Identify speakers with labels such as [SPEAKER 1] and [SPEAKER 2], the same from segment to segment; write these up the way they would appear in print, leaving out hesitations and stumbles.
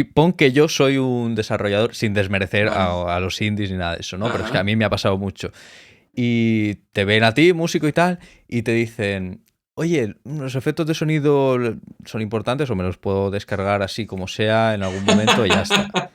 [SPEAKER 1] Pon que yo soy un desarrollador, sin desmerecer
[SPEAKER 2] Vale.
[SPEAKER 1] a los indies ni nada de eso, ¿no? Pero es que a
[SPEAKER 2] Ajá.
[SPEAKER 1] mí me ha pasado mucho. Y te ven a ti, músico y tal, y te dicen, oye, los efectos de sonido son importantes o me los puedo descargar así como sea en algún momento y ya está.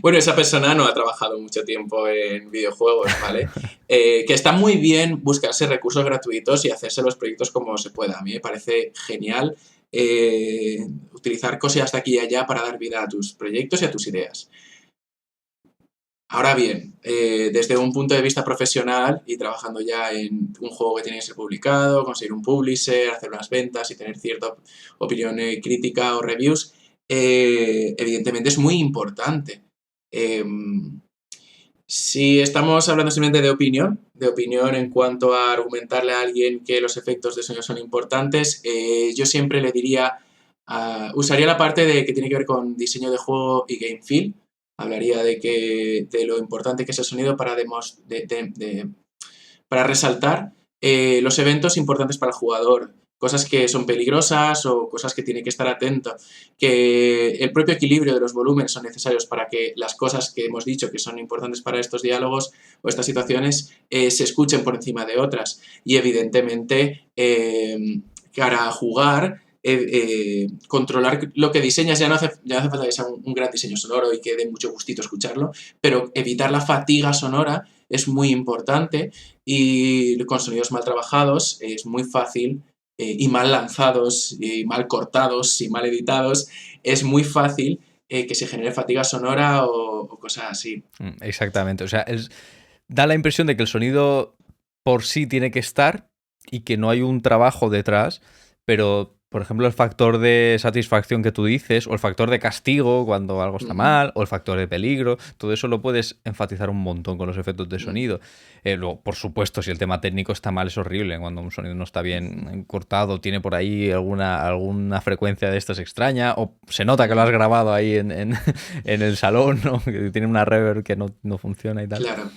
[SPEAKER 2] Bueno, esa persona no ha trabajado mucho tiempo en videojuegos, ¿vale? Que está muy bien buscarse recursos gratuitos y hacerse los proyectos como se pueda. A mí me parece genial utilizar cosas de aquí y allá para dar vida a tus proyectos y a tus ideas. Ahora bien, desde un punto de vista profesional y trabajando ya en un juego que tiene que ser publicado, conseguir un publisher, hacer unas ventas y tener cierta opinión crítica o reviews, evidentemente es muy importante. Eh, si estamos hablando simplemente de opinión en cuanto a argumentarle a alguien que los efectos de sonido son importantes, yo siempre le diría, usaría la parte de que tiene que ver con diseño de juego y game feel. Hablaría de lo importante que es el sonido para resaltar los eventos importantes para el jugador, cosas que son peligrosas o cosas que tiene que estar atento, que el propio equilibrio de los volúmenes son necesarios para que las cosas que hemos dicho que son importantes para estos diálogos o estas situaciones se escuchen por encima de otras. Y evidentemente, para jugar, controlar lo que diseñas ya no hace falta que sea un gran diseño sonoro y que dé mucho gustito escucharlo, pero evitar la fatiga sonora es muy importante y con sonidos mal trabajados es muy fácil y mal lanzados y mal cortados y mal editados, es muy fácil que se genere fatiga sonora o cosas así.
[SPEAKER 1] Exactamente. O sea, da la impresión de que el sonido por sí tiene que estar y que no hay un trabajo detrás, pero por ejemplo el factor de satisfacción que tú dices, o el factor de castigo cuando algo está
[SPEAKER 2] Ujú,
[SPEAKER 1] mal, o el factor de peligro, todo eso lo puedes enfatizar un montón con los efectos de
[SPEAKER 2] ujú.
[SPEAKER 1] sonido. Luego, por supuesto, si el tema técnico está mal es horrible, cuando un sonido no está bien cortado, tiene por ahí alguna frecuencia de estas extraña, o se nota que lo has grabado ahí en el salón, ¿no? Que tiene una reverb que no funciona y tal.
[SPEAKER 2] Claro.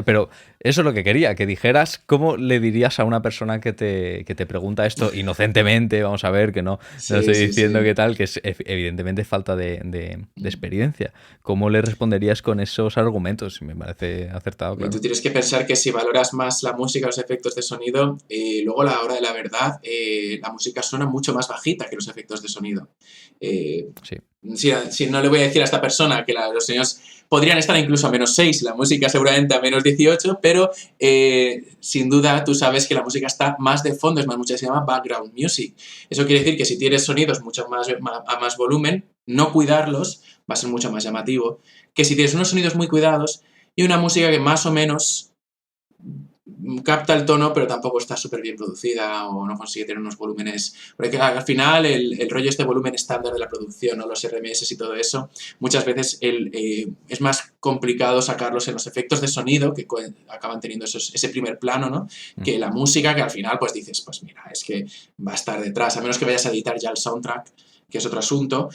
[SPEAKER 1] Pero eso es lo que quería, que dijeras cómo le dirías a una persona que te pregunta esto inocentemente, vamos a ver, que no
[SPEAKER 2] Sí,
[SPEAKER 1] estoy
[SPEAKER 2] sí,
[SPEAKER 1] diciendo
[SPEAKER 2] sí.
[SPEAKER 1] que tal, que es evidentemente falta de experiencia. ¿Cómo le responderías con esos argumentos? Me parece acertado,
[SPEAKER 2] Tú
[SPEAKER 1] claro.
[SPEAKER 2] tienes que pensar que si valoras más la música, los efectos de sonido, luego a la hora de la verdad, la música suena mucho más bajita que los efectos de sonido. Eh,
[SPEAKER 1] Sí.
[SPEAKER 2] si no le voy a decir a esta persona que los sonidos podrían estar incluso a -6, la música seguramente a -18, pero sin duda tú sabes que la música está más de fondo, es más, mucho se llama background music. Eso quiere decir que si tienes sonidos mucho más a más volumen, no cuidarlos va a ser mucho más llamativo que si tienes unos sonidos muy cuidados y una música que más o menos capta el tono, pero tampoco está súper bien producida o no consigue tener unos volúmenes. Porque al final el rollo este volumen estándar de la producción, ¿no? Los RMS y todo eso, muchas veces es más complicado sacarlos en los efectos de sonido que acaban teniendo ese primer plano, ¿no?
[SPEAKER 1] Mm.
[SPEAKER 2] Que la música que al final pues dices, pues mira, es que va a estar detrás, a menos que vayas a editar ya el soundtrack, que es otro asunto,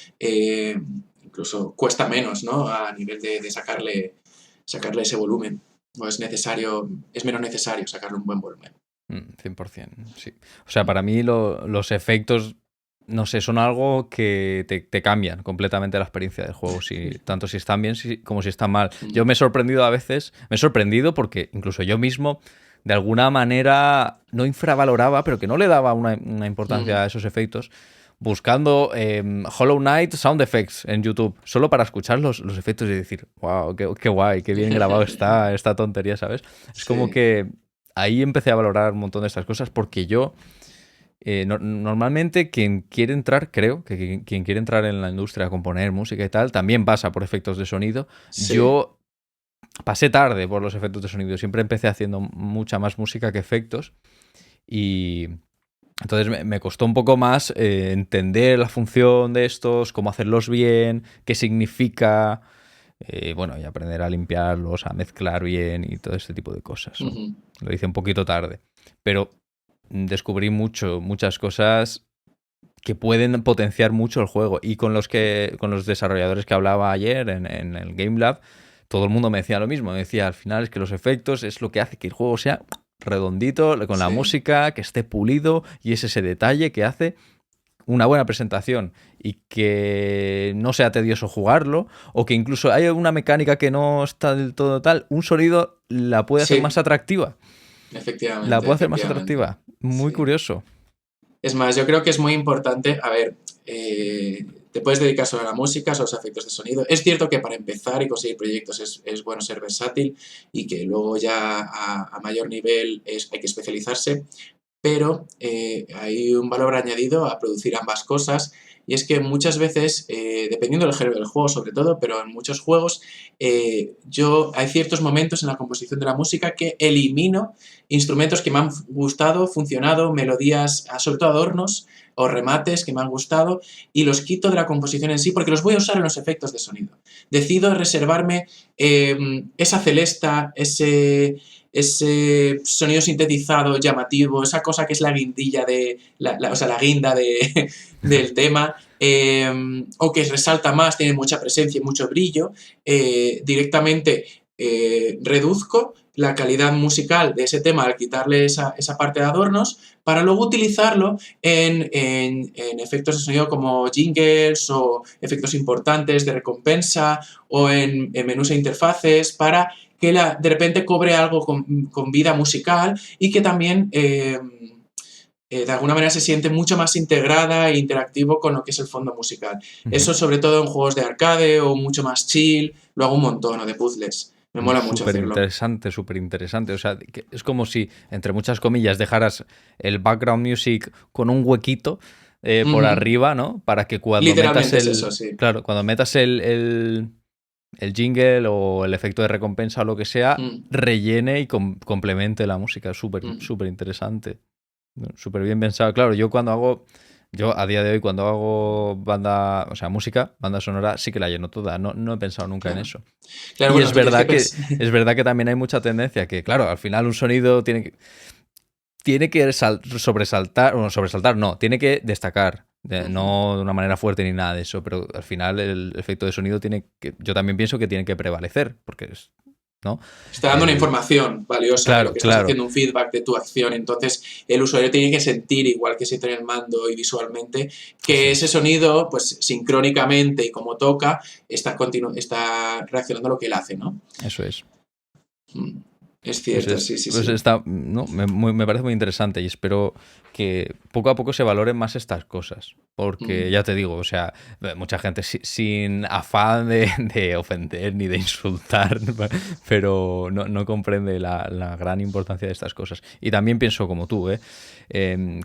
[SPEAKER 2] incluso cuesta menos, ¿no? A nivel de sacarle ese volumen o es menos necesario sacarle un buen volumen.
[SPEAKER 1] 100%, sí. O sea, para mí los efectos, no sé, son algo que te cambian completamente la experiencia del juego, tanto si están bien como si están mal. Yo me he sorprendido a veces, me he sorprendido porque incluso yo mismo, de alguna manera, no infravaloraba, pero que no le daba una importancia a esos efectos, buscando Hollow Knight Sound Effects en YouTube, solo para escuchar los efectos y decir, wow, qué guay, qué bien grabado está esta tontería, ¿sabes? Es como
[SPEAKER 2] Sí.
[SPEAKER 1] que ahí empecé a valorar un montón de estas cosas porque yo, normalmente quien quiere entrar, creo que quien quiere entrar en la industria a componer música y tal, también pasa por efectos de sonido.
[SPEAKER 2] Sí.
[SPEAKER 1] Yo pasé tarde por los efectos de sonido, siempre empecé haciendo mucha más música que efectos y entonces me costó un poco más entender la función de estos, cómo hacerlos bien, qué significa, bueno, y aprender a limpiarlos, a mezclar bien y todo este tipo de cosas, ¿no?
[SPEAKER 2] Ujú.
[SPEAKER 1] Lo hice un poquito tarde, pero descubrí muchas cosas que pueden potenciar mucho el juego. Y con los desarrolladores que hablaba ayer en el Game Lab, todo el mundo me decía lo mismo. Me decía, al final es que los efectos es lo que hace que el juego sea redondito, con la
[SPEAKER 2] Sí.
[SPEAKER 1] música, que esté pulido, y es ese detalle que hace una buena presentación y que no sea tedioso jugarlo, o que incluso hay una mecánica que no está del todo tal, un sonido la puede hacer más
[SPEAKER 2] Sí,
[SPEAKER 1] atractiva. La
[SPEAKER 2] efectivamente,
[SPEAKER 1] puede hacer más
[SPEAKER 2] efectivamente.
[SPEAKER 1] atractiva. Muy
[SPEAKER 2] Sí.
[SPEAKER 1] curioso.
[SPEAKER 2] Es más, yo creo que es muy importante, a ver, te puedes dedicar solo a la música, solo a los efectos de sonido. Es cierto que para empezar y conseguir proyectos es bueno ser versátil y que luego ya a mayor nivel hay que especializarse, pero hay un valor añadido a producir ambas cosas y es que muchas veces, dependiendo del género del juego sobre todo, pero en muchos juegos, hay ciertos momentos en la composición de la música que elimino instrumentos que me han gustado, funcionado, melodías, sobre todo adornos o remates que me han gustado y los quito de la composición en sí porque los voy a usar en los efectos de sonido. Decido reservarme esa celesta, ese sonido sintetizado llamativo, esa cosa que es la guindilla o sea, la guinda del tema, o que resalta más, tiene mucha presencia y mucho brillo, directamente reduzco la calidad musical de ese tema al quitarle esa parte de adornos para luego utilizarlo en efectos de sonido como jingles o efectos importantes de recompensa o en menús e interfaces para que de repente cobre algo con vida musical y que también de alguna manera se siente mucho más integrada e interactivo con lo que es el fondo musical.
[SPEAKER 1] Ujú.
[SPEAKER 2] Eso sobre todo en juegos de arcade o mucho más chill, lo hago un montón, o de puzzles. Me mola mucho
[SPEAKER 1] Súper
[SPEAKER 2] hacerlo.
[SPEAKER 1] interesante, súper interesante. O sea, que es como si, entre muchas comillas, dejaras el background music con un huequito por
[SPEAKER 2] Ujú.
[SPEAKER 1] arriba, ¿no? Para que cuando metas
[SPEAKER 2] Literalmente es eso, sí.
[SPEAKER 1] claro, cuando metas el jingle o el efecto de recompensa o lo que sea,
[SPEAKER 2] Mm,
[SPEAKER 1] rellene y complemente la música. Súper,
[SPEAKER 2] mm.
[SPEAKER 1] súper interesante. No, súper bien pensado. Claro, yo a día de hoy cuando hago banda, o sea, música, banda sonora, sí que la lleno toda. No, no he pensado nunca en
[SPEAKER 2] Claro.
[SPEAKER 1] eso.
[SPEAKER 2] Claro,
[SPEAKER 1] Y
[SPEAKER 2] bueno, tú tienes que pensar.
[SPEAKER 1] es verdad que también hay mucha tendencia que, claro, al final un sonido tiene que sobresaltar, bueno, sobresaltar no, tiene que destacar. No de una manera fuerte ni nada de eso, pero al final el efecto de sonido yo también pienso que tiene que prevalecer, porque es, ¿no?
[SPEAKER 2] Está dando una
[SPEAKER 1] El,
[SPEAKER 2] información valiosa de lo
[SPEAKER 1] claro,
[SPEAKER 2] que estás
[SPEAKER 1] claro.
[SPEAKER 2] haciendo, un feedback de tu acción. Entonces, el usuario tiene que sentir, igual que siente en el mando y visualmente,
[SPEAKER 1] Eso
[SPEAKER 2] que ese
[SPEAKER 1] es.
[SPEAKER 2] sonido, pues sincrónicamente y como toca, está reaccionando a lo que él hace, ¿no?
[SPEAKER 1] Eso es.
[SPEAKER 2] Mm. Es
[SPEAKER 1] Pues,
[SPEAKER 2] cierto, sí, sí,
[SPEAKER 1] pues
[SPEAKER 2] sí.
[SPEAKER 1] está, no, me parece muy interesante y espero que poco a poco se valoren más estas cosas. Porque
[SPEAKER 2] Mm.
[SPEAKER 1] ya te digo, o sea, mucha gente sin afán de ofender ni de insultar, pero no comprende la gran importancia de estas cosas. Y también pienso como tú, ¿eh?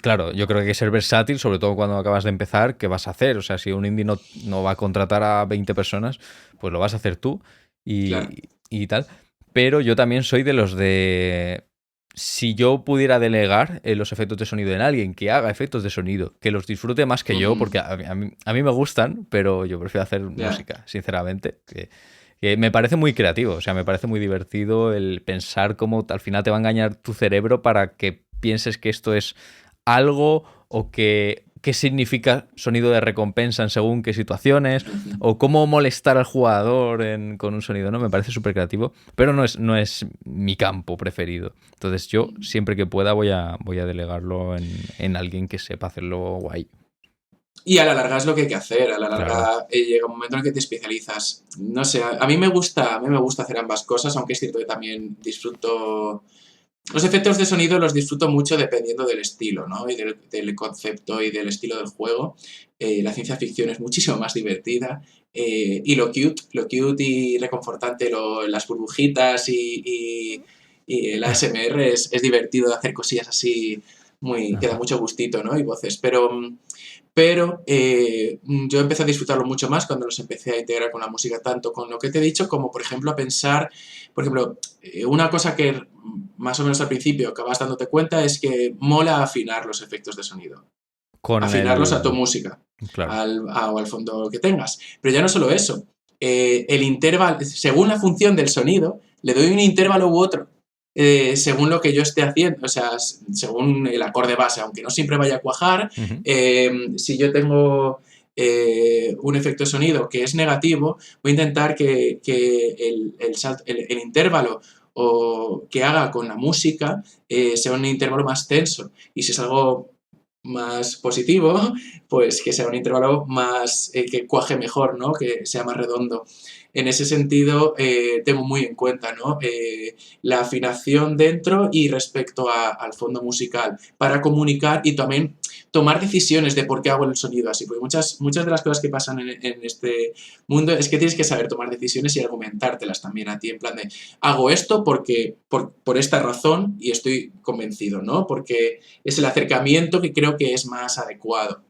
[SPEAKER 1] Claro, yo creo que hay que ser versátil, sobre todo cuando acabas de empezar, ¿qué vas a hacer? O sea, si un indie no va a contratar a 20 personas, pues lo vas a hacer tú
[SPEAKER 2] Claro.
[SPEAKER 1] y tal. Pero yo también soy de los de... Si yo pudiera delegar los efectos de sonido en alguien que haga efectos de sonido, que los disfrute más que yo,
[SPEAKER 2] Ujú.
[SPEAKER 1] porque a mí me gustan, pero yo prefiero hacer
[SPEAKER 2] Ya.
[SPEAKER 1] música, sinceramente. Que me parece muy creativo, o sea, me parece muy divertido el pensar cómo al final te va a engañar tu cerebro para que pienses que esto es algo o que qué significa sonido de recompensa en según qué situaciones
[SPEAKER 2] Ujú.
[SPEAKER 1] o cómo molestar al jugador con un sonido, ¿no? Me parece súper creativo, pero no es mi campo preferido. Entonces yo siempre que pueda voy a delegarlo en alguien que sepa hacerlo guay.
[SPEAKER 2] Y a la larga es lo que hay que hacer, a la
[SPEAKER 1] Claro.
[SPEAKER 2] larga llega un momento en el que te especializas. No sé, a mí me gusta hacer ambas cosas, aunque es cierto que también disfruto. Los efectos de sonido los disfruto mucho dependiendo del estilo, ¿no? Y del concepto y del estilo del juego. La ciencia ficción es muchísimo más divertida. Y lo cute y reconfortante, las burbujitas y el ASMR es divertido de hacer cosillas así, que da
[SPEAKER 1] Ajá.
[SPEAKER 2] mucho gustito, ¿no? Y voces. Pero yo empecé a disfrutarlo mucho más cuando los empecé a integrar con la música, tanto con lo que te he dicho como, por ejemplo, a pensar, por ejemplo, una cosa que más o menos al principio acabas dándote cuenta es que mola afinar los efectos de sonido,
[SPEAKER 1] Con
[SPEAKER 2] afinarlos a tu
[SPEAKER 1] el...
[SPEAKER 2] música
[SPEAKER 1] Claro.
[SPEAKER 2] o al fondo que tengas. Pero ya no solo eso, el intervalo, según la función del sonido, le doy un intervalo u otro. Según lo que yo esté haciendo, o sea, según el acorde base, aunque no siempre vaya a cuajar,
[SPEAKER 1] Ujú.
[SPEAKER 2] si yo tengo un efecto de sonido que es negativo, voy a intentar que el intervalo o que haga con la música sea un intervalo más tenso. Y si es algo más positivo, pues que sea un intervalo más, que cuaje mejor, ¿no? Que sea más redondo. En ese sentido, tengo muy en cuenta, ¿no? La afinación dentro y respecto al fondo musical para comunicar y también tomar decisiones de por qué hago el sonido así, porque muchas de las cosas que pasan en este mundo es que tienes que saber tomar decisiones y argumentártelas también a ti, en plan de, hago esto porque, por esta razón y estoy convencido, ¿no? Porque es el acercamiento que creo que es más adecuado.